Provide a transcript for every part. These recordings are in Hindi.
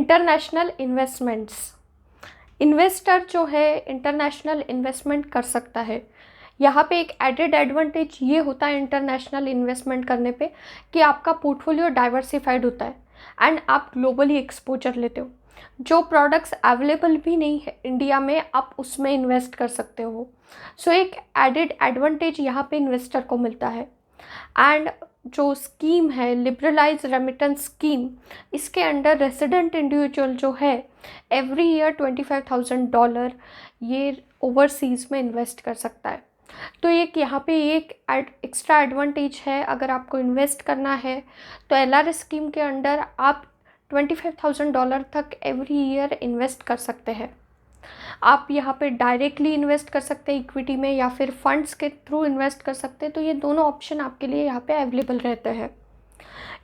International investments. इन्वेस्टर जो है इंटरनेशनल इन्वेस्टमेंट कर सकता है। यहाँ पे एक एडेड एडवांटेज ये होता है इंटरनेशनल इन्वेस्टमेंट करने पे कि आपका पोर्टफोलियो डाइवर्सिफाइड होता है एंड आप ग्लोबली एक्सपोजर लेते हो। जो प्रोडक्ट्स अवेलेबल भी नहीं है इंडिया में, आप उसमें इन्वेस्ट कर सकते हो। सो एक एडेड एडवांटेज यहाँ पे इन्वेस्टर को मिलता है। एंड जो स्कीम है लिबरलाइज रेमिटेंस स्कीम, इसके अंडर रेसिडेंट इंडिविजुअल जो है एवरी ईयर $25,000 ये ओवरसीज़ में इन्वेस्ट कर सकता है। तो एक यहाँ पे एक एक्स्ट्रा एडवांटेज है। अगर आपको इन्वेस्ट करना है तो LRS स्कीम के अंडर आप $25,000 तक एवरी ईयर इन्वेस्ट कर सकते हैं। आप यहाँ पे डायरेक्टली इन्वेस्ट कर सकते हैं इक्विटी में या फिर फंड्स के थ्रू इन्वेस्ट कर सकते हैं। तो ये दोनों ऑप्शन आपके लिए यहाँ पे अवेलेबल रहते हैं।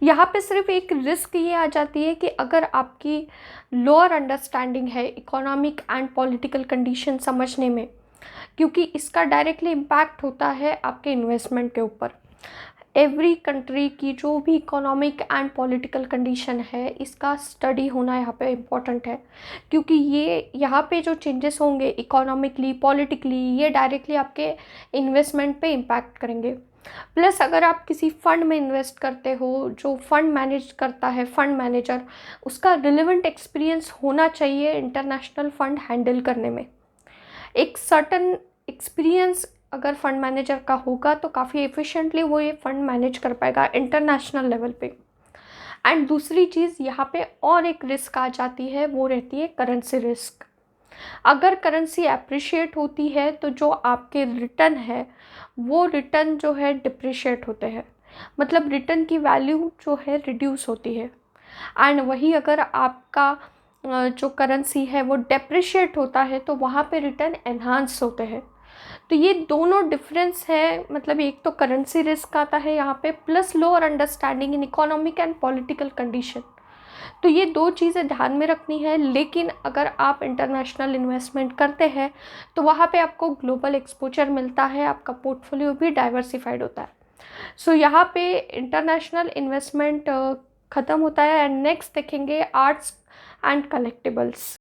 यहाँ पे सिर्फ एक रिस्क ये आ जाती है कि अगर आपकी लोअर अंडरस्टैंडिंग है इकोनॉमिक एंड पॉलिटिकल कंडीशन समझने में, क्योंकि इसका डायरेक्टली इम्पैक्ट होता है आपके इन्वेस्टमेंट के ऊपर। एवरी कंट्री की जो भी इकोनॉमिक एंड पॉलिटिकल कंडीशन है, इसका स्टडी होना यहाँ पे इम्पॉर्टेंट है, क्योंकि ये यहाँ पे जो चेंजेस होंगे इकोनॉमिकली पॉलिटिकली, ये डायरेक्टली आपके इन्वेस्टमेंट पे इम्पैक्ट करेंगे। प्लस अगर आप किसी फंड में इन्वेस्ट करते हो, जो फंड मैनेज करता है फंड मैनेजर, उसका रिलेवेंट एक्सपीरियंस होना चाहिए इंटरनेशनल फंड हैंडल करने में। एक सर्टन एक्सपीरियंस अगर फंड मैनेजर का होगा तो काफ़ी एफिशिएंटली वो ये फंड मैनेज कर पाएगा इंटरनेशनल लेवल पे। एंड दूसरी चीज़ यहाँ पे और एक रिस्क आ जाती है, वो रहती है करेंसी रिस्क। अगर करेंसी अप्रिशिएट होती है तो जो आपके रिटर्न है वो रिटर्न जो है डिप्रिशिएट होते हैं, मतलब रिटर्न की वैल्यू जो है रिड्यूस होती है। एंड वही अगर आपका जो करेंसी है वो डेप्रिशिएट होता है तो वहाँ पे रिटर्न एनहांस होते हैं। तो ये दोनों डिफरेंस है, मतलब एक तो करेंसी रिस्क आता है यहाँ पे, plus lower understanding in economic and political condition. तो ये दो चीज़ें ध्यान में रखनी है। लेकिन अगर आप इंटरनेशनल इन्वेस्टमेंट करते हैं तो वहाँ पे आपको ग्लोबल एक्सपोजर मिलता है, आपका पोर्टफोलियो भी डाइवर्सिफाइड होता है। सो यहाँ पे इंटरनेशनल इन्वेस्टमेंट ख़त्म होता है। एंड नेक्स्ट देखेंगे आर्ट्स एंड कलेक्टिबल्स।